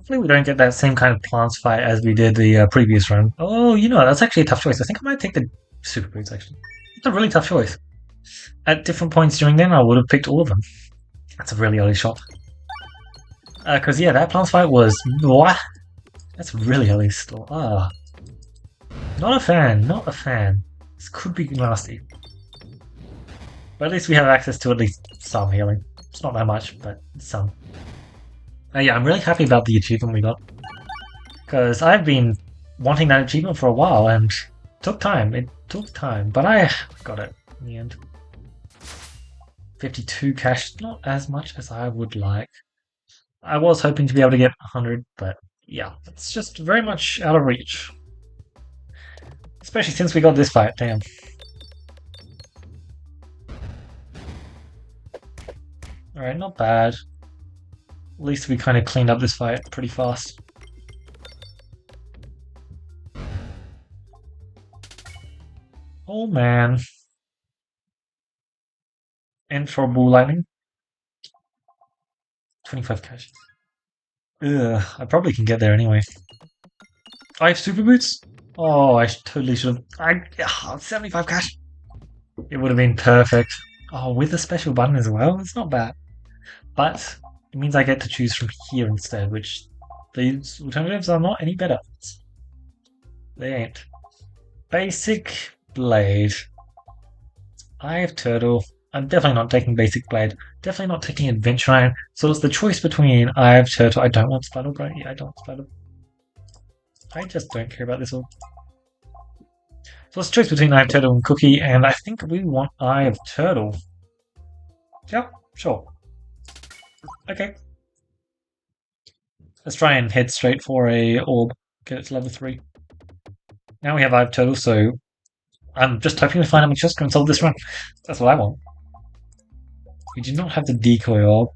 Hopefully we don't get that same kind of plants fight as we did the previous run. Oh, you know, that's actually a tough choice. I think I might take the super boots, actually. It's a really tough choice. At different points during then, I would have picked all of them. That's a really early shot. Because, yeah, that plants fight was... What? That's really early still. Ah. Not a fan, not a fan. This could be nasty. But at least we have access to at least some healing. It's not that much, but some. Yeah, I'm really happy about the achievement we got. Because I've been wanting that achievement for a while and it took time. It took time, but I got it in the end. 52 cash, not as much as I would like. I was hoping to be able to get 100, but yeah, it's just very much out of reach. Especially since we got this fight, damn. Alright, not bad. At least we kind of cleaned up this fight pretty fast. Oh man. And for Bull Lightning. 25 cash. Ugh, I probably can get there anyway. I have super boots? Oh, I totally should have. 75 cash. It would have been perfect. Oh, with the special button as well? It's not bad. But it means I get to choose from here instead, which these alternatives are not any better. They ain't. Basic Blade. I have Turtle. I'm definitely not taking Basic Blade. Definitely not taking Adventure Iron. So it's the choice between I have Turtle. I don't want Splattle, bro. Yeah, I don't want Splattle. I just don't care about this all. So it's a choice between I have Turtle and Cookie, and I think we want I have Turtle. Yep, sure. Okay. Let's try and head straight for a orb. Get it to level 3. Now we have I have Turtle, so I'm just hoping to find out my chest and solve this run. That's what I want. We do not have the decoy orb.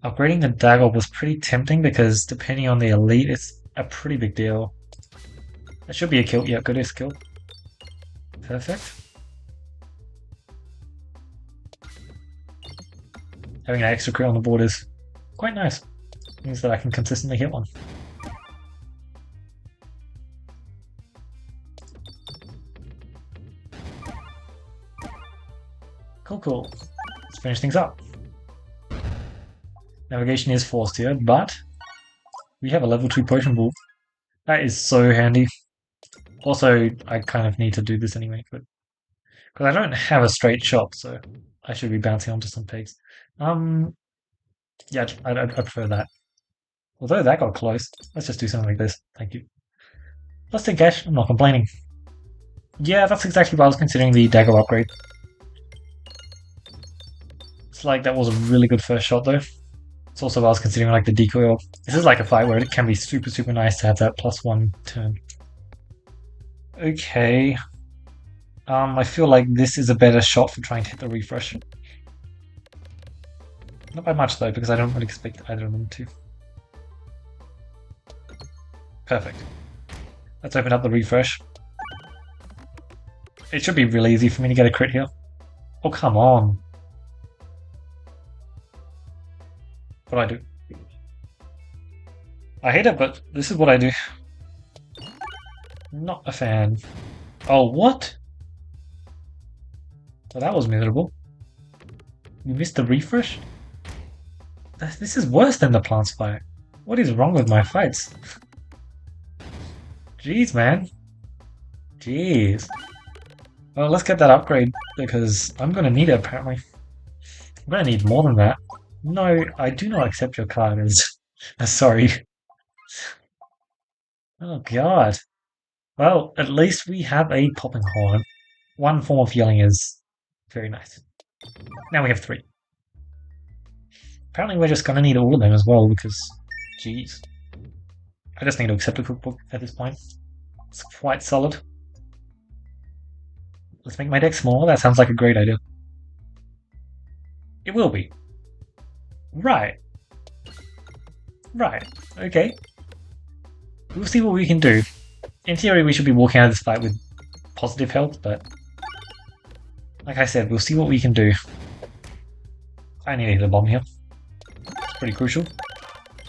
Upgrading the dagger was pretty tempting because depending on the elite, it's a pretty big deal. That should be a kill. Yeah, good is kill. Perfect. Having an extra crit on the board is quite nice. It means that I can consistently hit one. Cool, cool. Let's finish things up. Navigation is forced here, but we have a level 2 potion ball. That is so handy. Also, I kind of need to do this anyway, but because I don't have a straight shot, so I should be bouncing onto some pigs. Yeah, I prefer that. Although that got close. Let's just do something like this. Thank you. Let's take cash. I'm not complaining. Yeah, that's exactly what I was considering the dagger upgrade. It's like that was a really good first shot though. It's also what I was considering like the decoy orb. This is like a fight where it can be super, super nice to have that +1 turn. Okay. I feel like this is a better shot for trying to hit the refresh. Not by much though, because I don't really expect either of them to. Perfect. Let's open up the refresh. It should be really easy for me to get a crit here. Oh, come on. What do I do? I hate it, but this is what I do. Not a fan. Oh, what? Well, that was miserable. You missed the refresh? This is worse than the plants fight. What is wrong with my fights? Jeez, man. Jeez. Well, let's get that upgrade, because I'm gonna need it, apparently. I'm gonna need more than that. No, I do not accept your card as... sorry. Oh, God. Well, at least we have a popping horn. One form of healing is very nice. Now we have 3. Apparently we're just gonna need all of them as well, because... Jeez. I just need to accept a cookbook at this point. It's quite solid. Let's make my deck smaller. That sounds like a great idea. It will be. Right. Right. Okay. We'll see what we can do. In theory, we should be walking out of this fight with positive health, but... like I said, we'll see what we can do. I need to hit a bomb here. It's pretty crucial.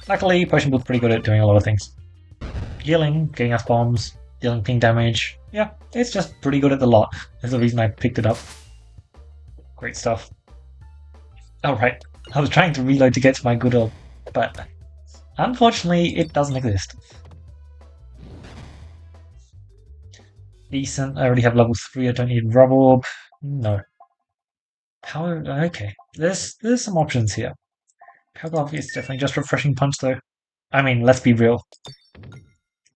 Luckily, Potion Book's pretty good at doing a lot of things. Healing, getting us bombs, dealing ping damage. Yeah, it's just pretty good at the lot. That's the reason I picked it up. Great stuff. Alright, I was trying to reload to get to my good orb, but unfortunately it doesn't exist. Decent, I already have level 3, I don't need Rub Orb. No. Power, okay. There's some options here. Power Glove is definitely just Refreshing Punch though. I mean, let's be real.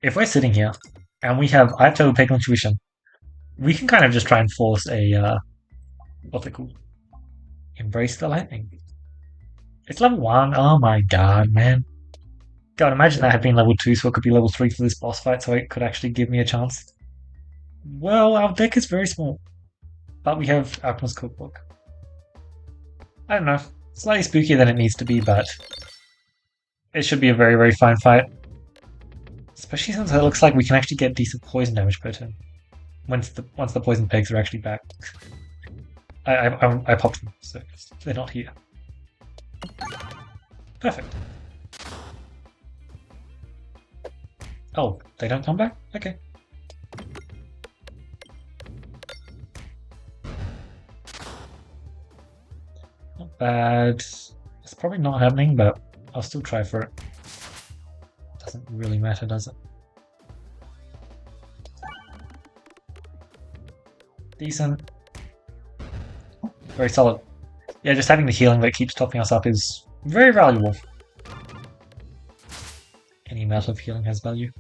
If we're sitting here, and we have I Peglin Tuition, we can kind of just try and force a, what's it called? Embrace the Lightning. It's level 1, oh my god, man. God, imagine that had been level 2, so it could be level 3 for this boss fight, so it could actually give me a chance. Well, our deck is very small, but we have Alchemist's Cookbook. I don't know, slightly spookier than it needs to be, but it should be a very, very fine fight. Especially since it looks like we can actually get decent poison damage per turn. Once the poison pegs are actually back. I popped them, so they're not here. Perfect. Oh, they don't come back? Okay. Not bad. It's probably not happening, but I'll still try for it. Doesn't really matter, does it? Decent. Very solid. Yeah, just having the healing that keeps topping us up is very valuable. Any amount of healing has value.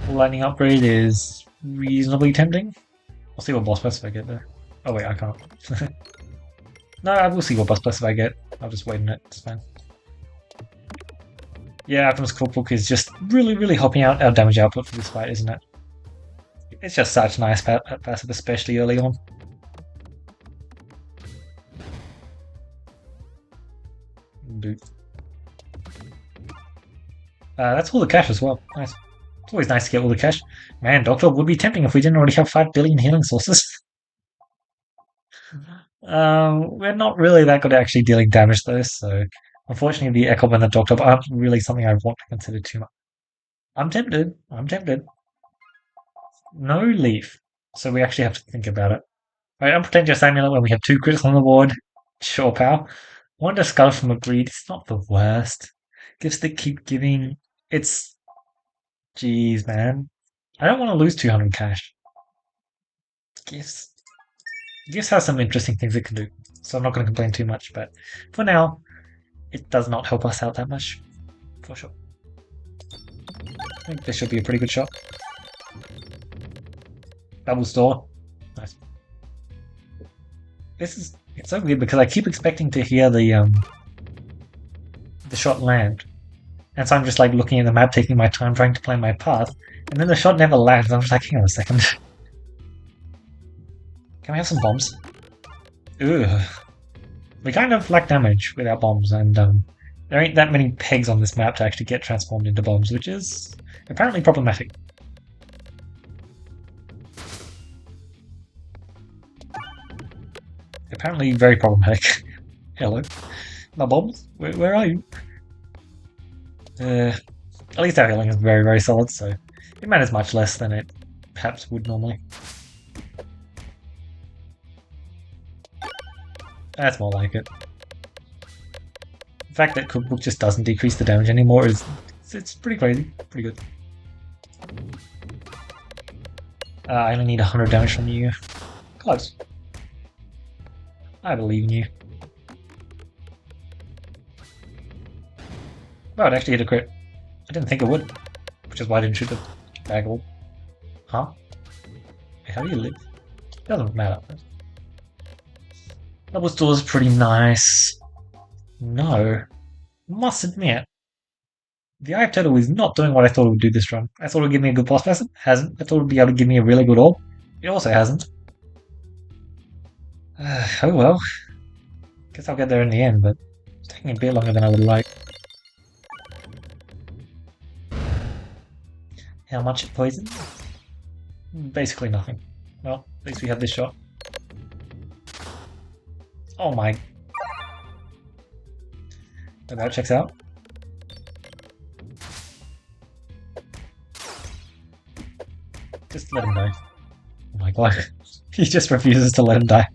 Lightning upgrade is reasonably tempting. I'll see what boss specif I get there. Oh wait, I can't. No, I will see what boss specif I get. I'll just wait on it, it's fine. Yeah, Alchemist's Cookbook is just really, really helping out our damage output for this fight, isn't it? It's just such a nice passive, especially early on. Boot. That's all the cash as well. Nice. It's always nice to get all the cash. Man, Doctor would be tempting if we didn't already have 5 billion healing sources. We're not really that good at actually dealing damage though, so unfortunately the Echo and the Doctor aren't really something I want to consider too much. I'm tempted. I'm tempted. No leaf. So we actually have to think about it. Right, Unpretentious Amulet when we have 2 crits on the board. Sure, pal. Wonder Skull from a Breed. It's not the worst. Gifts that keep giving. It's. Jeez, man. I don't want to lose 200 cash. Gifts. Gifts has some interesting things it can do. So I'm not going to complain too much, but for now, it does not help us out that much. For sure. I think this should be a pretty good shot. Double store. Nice. It's so weird because I keep expecting to hear the shot land. And so I'm just like looking at the map, taking my time, trying to plan my path, and then the shot never lands. I'm just like, hang on a second. Can we have some bombs? Ugh. We kind of lack damage with our bombs, and there ain't that many pegs on this map to actually get transformed into bombs, which is apparently problematic. Apparently very problematic. Hello. My bombs? Where are you? At least our healing is very, very solid, so it matters much less than it perhaps would normally. That's more like it. The fact that Cookbook just doesn't decrease the damage anymore is it's pretty crazy. Pretty good. I only need 100 damage from you. Close. I believe in you. Oh, it actually hit a crit. I didn't think it would, which is why I didn't shoot the bag orb. Huh? How do you live? Doesn't matter. Double store is pretty nice. No. Must admit, the Eye of Turtle is not doing what I thought it would do this run. I thought it would give me a good boss person. Hasn't. I thought it would be able to give me a really good orb. It also hasn't. Oh well. Guess I'll get there in the end, but it's taking a bit longer than I would like. How much it poisons? Basically nothing. Well, at least we have this shot. Oh my... That checks out. Just let him die. Oh my god. He just refuses to let him die.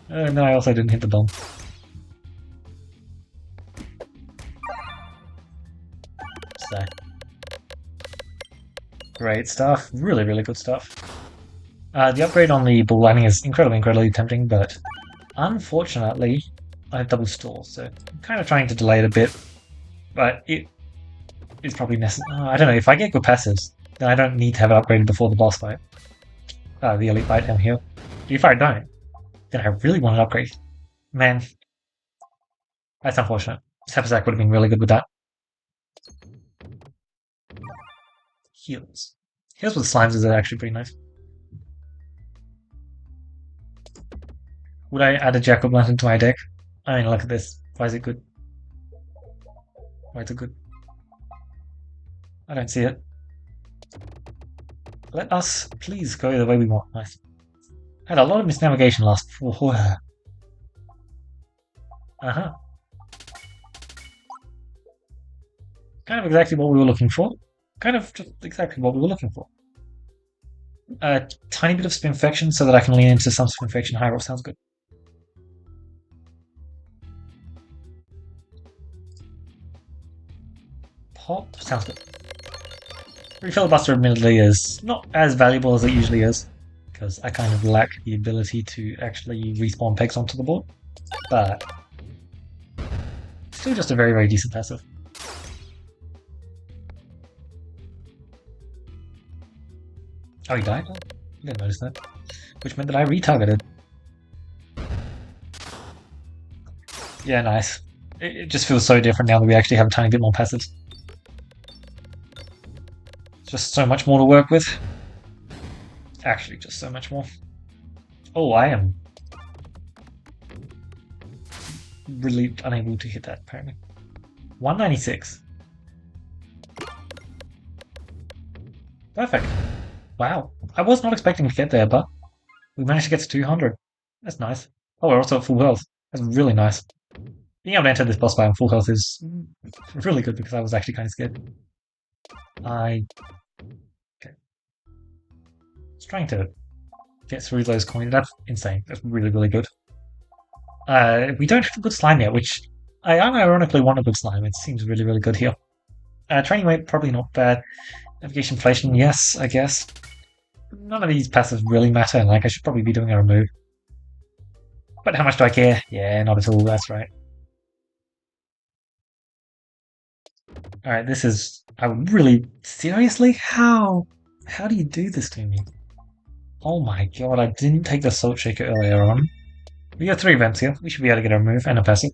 And then I also didn't hit the bomb. So. Great stuff. Really, really good stuff. The upgrade on the ball lightning is incredibly tempting, but unfortunately, I have double stall, so I'm kind of trying to delay it a bit. But it is probably necessary. I don't know, if I get good passives, then I don't need to have it upgraded before the boss fight. The elite fight down here. If I don't, then I really want an upgrade. Man, that's unfortunate. Sapsack would have been really good with that. Heals. Heals with slimes is actually pretty nice. Would I add a jack-o'-lantern to my deck? I mean, look at this. Why is it good? Why is it good? I don't see it. Let us please go the way we want. Nice. Had a lot of misnavigation last. Uh-huh. Kind of exactly what we were looking for. Kind of just exactly what we were looking for. A tiny bit of spinfection so that I can lean into some spinfection high roll sounds good. Pop sounds good. Refill Buster admittedly is not as valuable as it usually is, because I kind of lack the ability to actually respawn pegs onto the board, but still just a very decent passive. Oh, he died? I didn't notice that. Which meant that I retargeted. Yeah, nice. It just feels so different now that we actually have a tiny bit more passives. Just so much more to work with. Actually, just so much more. Oh, I am really unable to hit that, apparently. 196. Perfect. Wow. I was not expecting to get there, but we managed to get to 200. That's nice. Oh, we're also at full health. That's really nice. Being able to enter this boss fight on full health is really good because I was actually kind of scared. Okay. Just trying to get through those coins. That's insane. That's really good. We don't have a good slime yet, which I unironically want a good slime. It seems really good here. Training weight, probably not bad. Navigation inflation, yes, I guess. None of these passives really matter, like I should probably be doing a remove. But how much do I care? Yeah, not at all, that's right. Alright, this is... I would really... Seriously? How? How do you do this to me? Oh my god, I didn't take the Salt Shaker earlier on. We got 3 events here. We should be able to get a remove and a passive.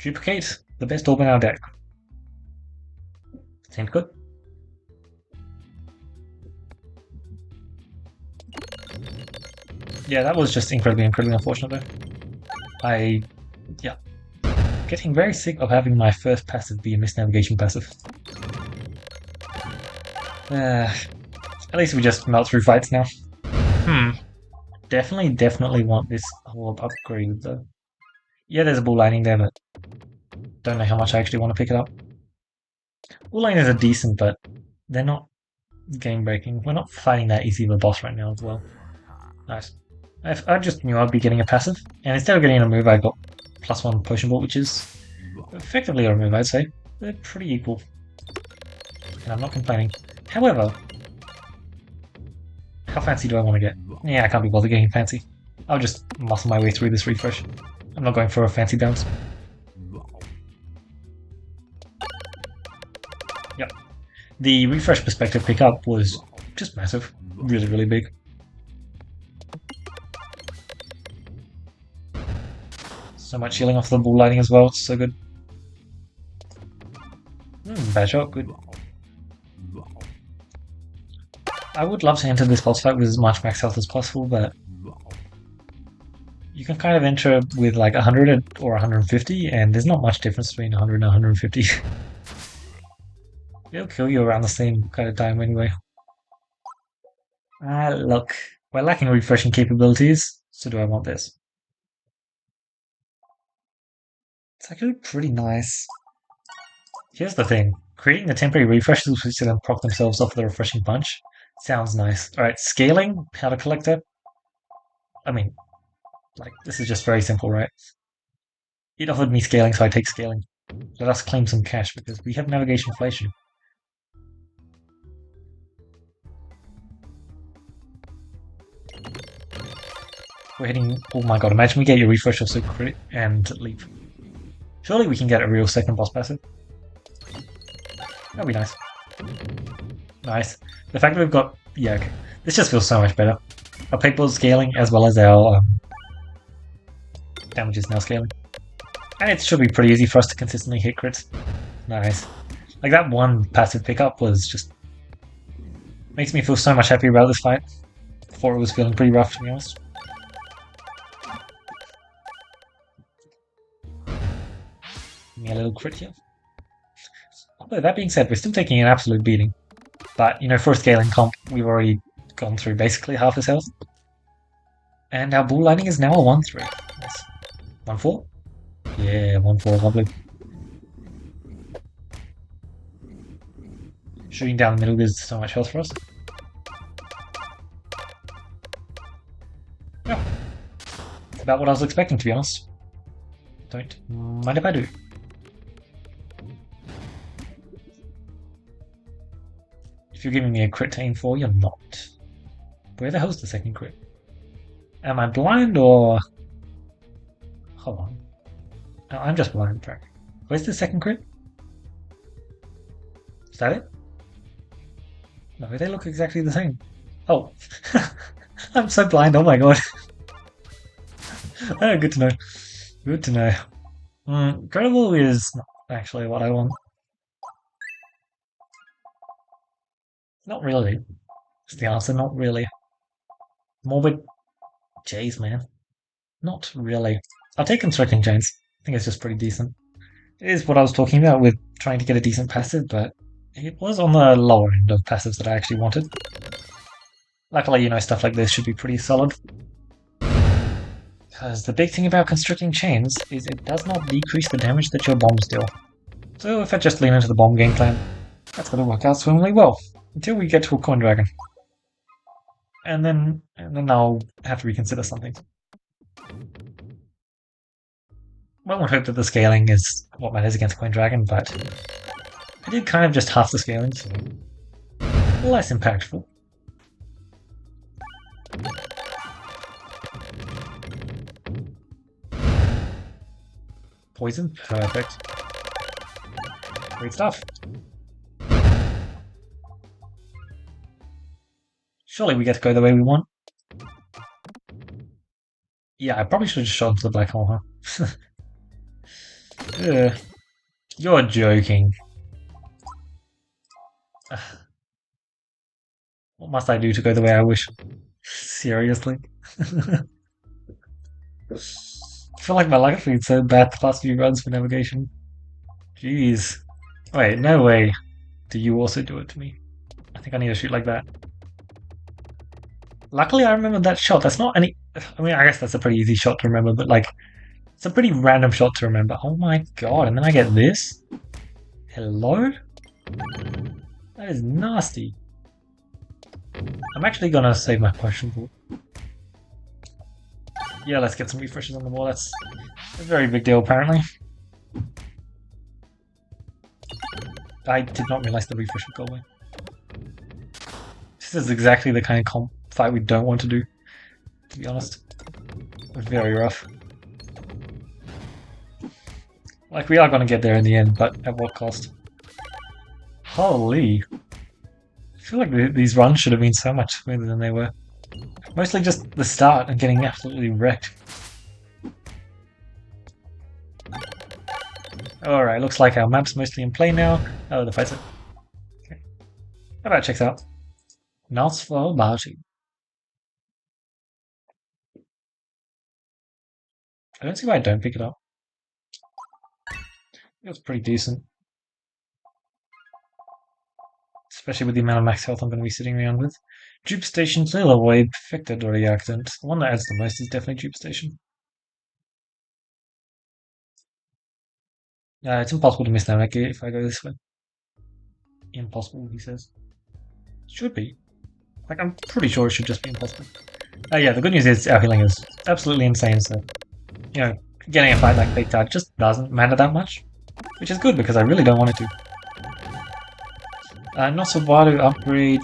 Duplicate, the best orb in our deck. Seems good. Yeah, that was just incredibly unfortunate though. Yeah. Getting very sick of having my first passive be a misnavigation passive. At least we just melt through fights now. Definitely want this orb upgrade though. Yeah, there's a bull lining there, but don't know how much I actually want to pick it up. Bull liners are decent, but they're not game breaking. We're not fighting that easy of a boss right now as well. Nice. I just knew I'd be getting a passive, and instead of getting a move, I got +1 potion ball, which is effectively a remove, I'd say. They're pretty equal. And I'm not complaining. However, how fancy do I want to get? Yeah, I can't be bothered getting fancy. I'll just muscle my way through this refresh. I'm not going for a fancy bounce. Yep. The refresh perspective pickup was just massive. Really big. So much healing off the ball lighting as well, it's so good. Bad shot, good. I would love to enter this boss fight with as much max health as possible, but you can kind of enter with like 100 or 150, and there's not much difference between 100 and 150. It'll kill you around the same kind of time anyway. Look, we're lacking refreshing capabilities, so do I want this? It's actually pretty nice. Here's the thing. Creating the temporary refreshes which then proc themselves off the refreshing bunch sounds nice. Alright, scaling, how to collect it. I mean, like, this is just very simple, right? It offered me scaling, so I take scaling. Let us claim some cash because we have navigation inflation. We're hitting. Oh my god, imagine we get your refresh of crit and leave. Surely we can get a real second boss passive. That'd be nice. Nice. The fact that we've got. Yeah, okay. This just feels so much better. Our paintball scaling as well as our damage is now scaling. And it should be pretty easy for us to consistently hit crits. Nice. Like that one passive pickup was just. Makes me feel so much happier about this fight. Before it was feeling pretty rough, to be honest. Give me a little crit here. Although that being said, we're still taking an absolute beating. But, you know, for a scaling comp, we've already gone through basically half his health. And our bull lighting is now a 1-3. Nice. 1-4? Yeah, 1-4, lovely. Shooting down the middle gives so much health for us. Yeah. It's about what I was expecting, to be honest. Don't mind if I do. If you're giving me a crit to aim for, you're not. Where the hell's the second crit? Am I blind or... Hold on. No, I'm just blind, Frank. Where's the second crit? Is that it? No, they look exactly the same. Oh. I'm so blind, oh my god. Oh, good to know. Good to know. Incredible is not actually what I want. Not really. Is the answer, not really. Morbid. Jeez, man. Not really. I'll take Constructing Chains. I think it's just pretty decent. It is what I was talking about with trying to get a decent passive, but it was on the lower end of passives that I actually wanted. Luckily, you know, stuff like this should be pretty solid. Because the big thing about Constricting Chains is it does not decrease the damage that your bombs deal. So if I just lean into the bomb game plan, that's going to work out swimmingly well. Until we get to a Coin Dragon. And then I'll have to reconsider something. One would hope that the scaling is what matters against Coin Dragon, but I did kind of just half the scaling, so less impactful. Poison? Perfect. Great stuff. Surely we get to go the way we want. Yeah, I probably should have just shot into the black hole, huh? You're joking. What must I do to go the way I wish? Seriously? I feel like my luck has been so bad the last few runs for navigation. Jeez. Wait, no way. Do you also do it to me? I think I need to shoot like that. Luckily, I remember that shot. That's not any... I mean, I guess that's a pretty easy shot to remember, but like... It's a pretty random shot to remember. Oh my god, and then I get this? Hello? That is nasty. I'm actually gonna save my potion pool. Yeah, let's get some refreshes on the wall. That's a very big deal, apparently. I did not realize the refresh would go away. This is exactly the kind of fight we don't want to do, to be honest. Very rough. Like, we are going to get there in the end, but at what cost? Holy. I feel like these runs should have been so much smoother than they were. Mostly just the start and getting absolutely wrecked. Alright, looks like our map's mostly in play now. Oh, the fight's it. Okay. How about checks out? Mouse for Barty. I don't see why I don't pick it up. It was pretty decent. Especially with the amount of max health I'm going to be sitting around with. Dupe Station, Sail Away, Perfected or Reactant. The one that adds the most is definitely Dupe Station. It's impossible to miss that if I go this way. Impossible, he says. Should be. Like, I'm pretty sure it should just be impossible. Yeah, the good news is our healing is absolutely insane, so, you know, getting a fight like Big Tag just doesn't matter that much. Which is good, because I really don't want it to. Nosobatu upgrade.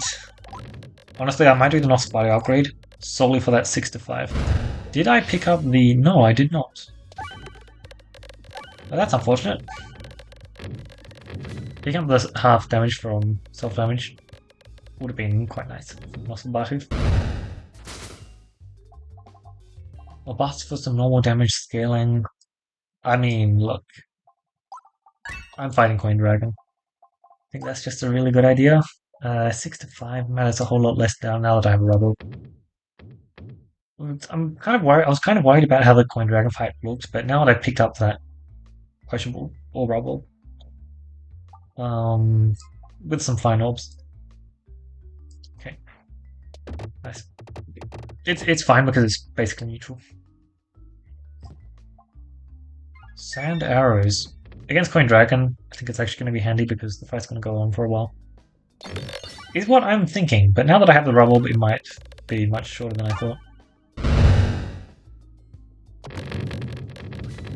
Honestly, I might do the Nosobatu upgrade solely for that 6 to 5. Did I pick up the... No, I did not. Well, that's unfortunate. Picking up this half damage from self-damage would have been quite nice. Nosobatu. I'll bust for some normal damage scaling. I mean, look. I'm fighting Coin Dragon. I think that's just a really good idea. 6 to 5 matters a whole lot less now that I have a rubble. I'm kind of worried. I was kind of worried about how the Coin Dragon fight looks, but now that I picked up that questionable or rubble, with some fine orbs. Okay, nice. It's fine because it's basically neutral. Sand arrows against Coin Dragon. I think it's actually going to be handy because the fight's going to go on for a while. Is what I'm thinking, but now that I have the rubble, it might be much shorter than I thought.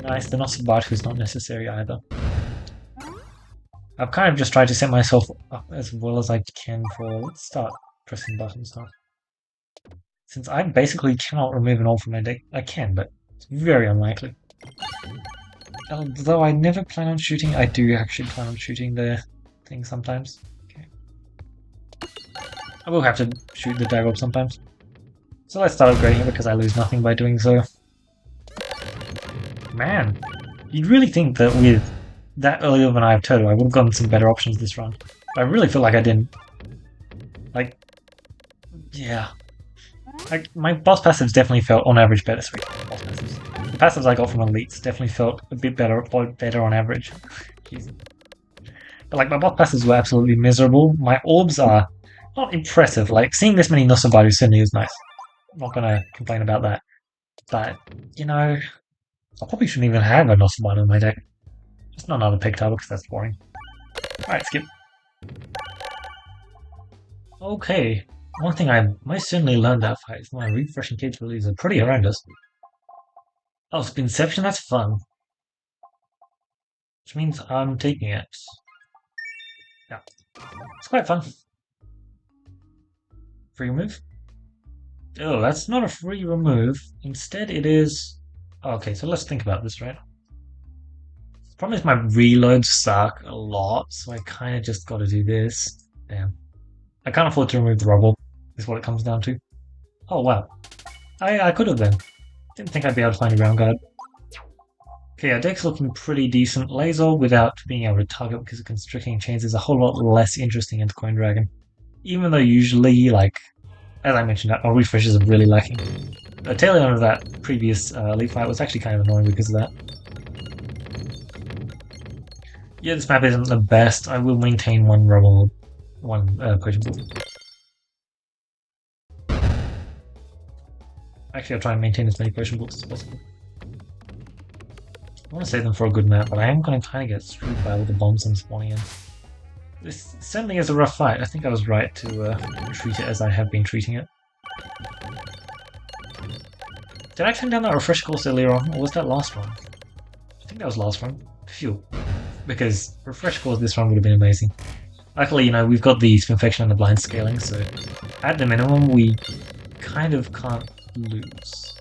Nice, the Nosobatu is not necessary either. I've kind of just tried to set myself up as well as I can for... Let's start pressing buttons now. Since I basically cannot remove an orb from my deck, I can, but it's very unlikely. Although I never plan on shooting, I do actually plan on shooting the thing sometimes. Okay. I will have to shoot the dagger orb sometimes. So let's start upgrading it because I lose nothing by doing so. Man, you'd really think that with that early of an Eye of Turtle, I would have gotten some better options this run. But I really feel like I didn't. Like, yeah. Like, my boss passives definitely felt on average better. Sorry, boss passives. The passives I got from elites definitely felt a bit better on average. Jeez. But like, my boss passives were absolutely miserable. My orbs are not impressive. Like, seeing this many Nosobatu certainly is nice. I'm not gonna complain about that. But, you know, I probably shouldn't even have a Nosobatu in my deck. Just not another Pig Table because that's boring. Alright, skip. Okay. One thing I most certainly learned that fight is my refreshing capabilities are pretty horrendous. Oh, Spinception, that's fun. Which means I'm taking it. Yeah. It's quite fun. Free remove? Oh, that's not a free remove. Instead it is... Okay, so let's think about this, right? The problem is my reloads suck a lot, so I kind of just got to do this. Damn. I can't afford to remove the rubble, is what it comes down to. Oh, wow. I could have then. Didn't think I'd be able to find a ground guard. Okay, our deck's looking pretty decent. Laser without being able to target because of constricting chains is a whole lot less interesting into Coin Dragon. Even though usually, like, as I mentioned, our refreshes are really lacking. The tail end of that previous elite fight was actually kind of annoying because of that. Yeah, this map isn't the best. I will maintain one rubble, one potion ball. Actually, I'll try and maintain as many potion balls as possible. I want to save them for a good map, but I am going to kind of get screwed by all the bombs I'm spawning in. This certainly is a rough fight. I think I was right to treat it as I have been treating it. Did I turn down that refresh course earlier on, or was that last run? I think that was last run. Phew. Because refresh course this run would have been amazing. Luckily, you know, we've got the Spinfection and the blind scaling, so at the minimum we kind of can't lose.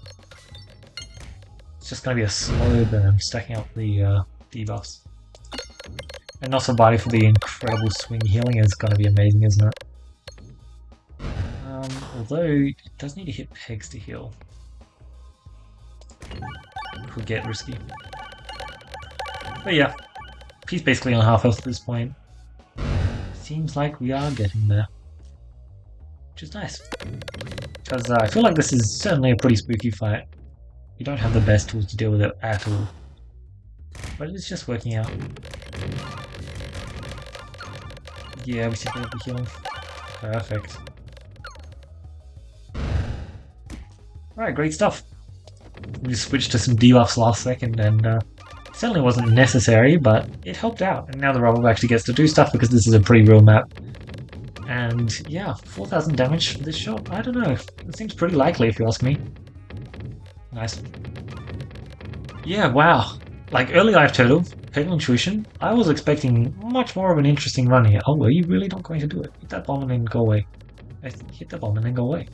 It's just going to be a slow burn, stacking up the debuffs. And Nosobatu for the incredible swing healing is going to be amazing, isn't it? Although, it does need to hit pegs to heal. Could get risky. But yeah, he's basically on half health at this point. Seems like we are getting there. Which is nice. Because I feel like this is certainly a pretty spooky fight. You don't have the best tools to deal with it at all. But it's just working out. Yeah, we see a bit of the healing. Perfect. Alright, great stuff. We just switched to some debuffs last second and Certainly wasn't necessary, but it helped out. And now the Rubble actually gets to do stuff because this is a pretty real map. And yeah, 4,000 damage for this shot. I don't know. It seems pretty likely if you ask me. Nice. Yeah, wow. Like early life turtle, Peglin tuition. I was expecting much more of an interesting run here. Oh, are you really not going to do it? Hit that bomb and then go away. Hit the bomb and then go away.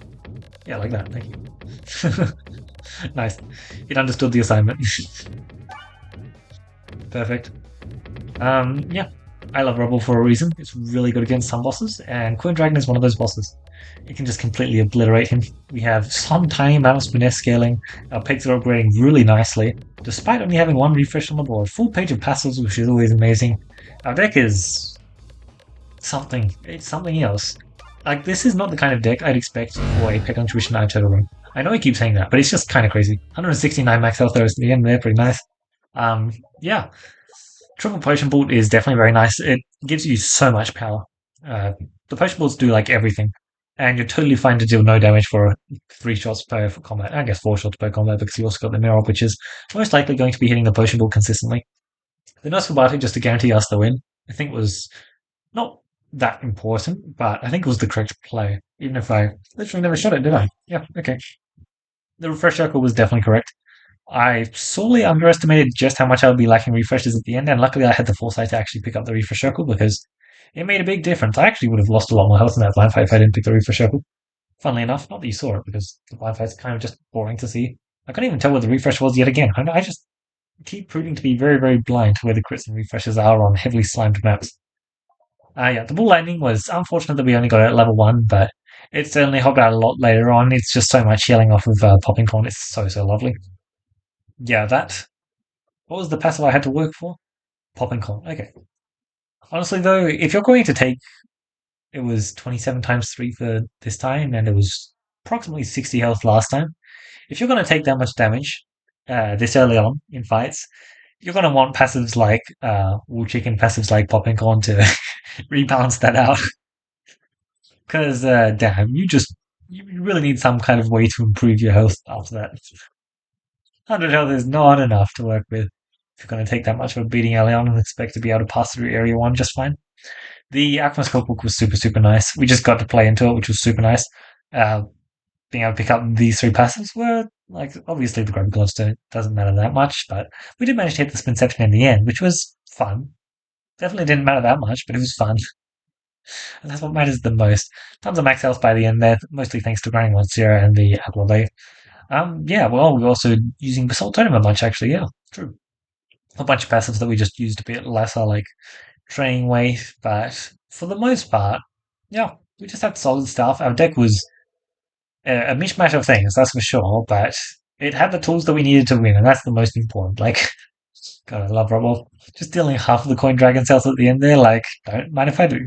Yeah, like that. Thank you. Nice. It understood the assignment. Perfect. Yeah. I love Rubble for a reason. It's really good against some bosses, and Queen Dragon is one of those bosses. It can just completely obliterate him. We have some tiny amount of finesse scaling. Our pigs are upgrading really nicely, despite only having one refresh on the board. Full page of passives, which is always amazing. Our deck is something. It's something else. Like, this is not the kind of deck I'd expect for a Peglin Tuition Eye Turtle Room. I know I keep saying that, but it's just kind of crazy. 169 max health there at the end there, pretty nice. Yeah. Triple Potion Bolt is definitely very nice. It gives you so much power. The Potion Bolts do like everything, and you're totally fine to deal no damage for 3 shots per combat. I guess 4 shots per combat because you also got the mirror, which is most likely going to be hitting the Potion Bolt consistently. The Nosferatu, just to guarantee us the win, I think was not that important, but I think it was the correct play, even if I literally never shot it, did I? Yeah, okay. The refresh circle was definitely correct. I sorely underestimated just how much I would be lacking refreshes at the end, and luckily I had the foresight to actually pick up the refresh circle because it made a big difference. I actually would have lost a lot more health in that blind fight if I didn't pick the refresh circle. Funnily enough, not that you saw it because the blind fight's kind of just boring to see. I couldn't even tell where the refresh was yet again. I just keep proving to be very, very blind to where the crits and refreshes are on heavily slimed maps. Yeah, the Bull Lightning was unfortunate that we only got it at level 1, but it certainly helped out a lot later on. It's just so much healing off of Popping Corn. It's so, so lovely. Yeah, that. What was the passive I had to work for? Popping Corn. Okay. Honestly, though, if you're going to take. It was 27 times 3 for this time, and it was approximately 60 health last time. If you're going to take that much damage this early on in fights, you're going to want passives like Wool Chicken, passives like Popping Corn to rebalance that out. Because, damn, you really need some kind of way to improve your health after that. 100 health is not enough to work with. If you're going to take that much of a beating early on and expect to be able to pass through Area 1 just fine. The Aqua's Cookbook was super, super nice. We just got to play into it, which was super nice. Uh, Being able to pick up these 3 passes were, like, obviously the Grub Gloves doesn't matter that much, but we did manage to hit the Spinception in the end, which was fun. Definitely didn't matter that much, but it was fun. And that's what matters the most. Tons of max health by the end there, mostly thanks to Grinding Monsieur and the Aqua Bay. Yeah, well, we're also using Basalt Totem a bunch, actually, yeah, true. A bunch of passives that we just used a bit lesser, like training weight, but for the most part, yeah, we just had solid stuff. Our deck was a mishmash of things, that's for sure, but it had the tools that we needed to win, and that's the most important. Like, God, I love Rubble. Just dealing half of the coin dragon cells at the end there, like, don't mind if I do.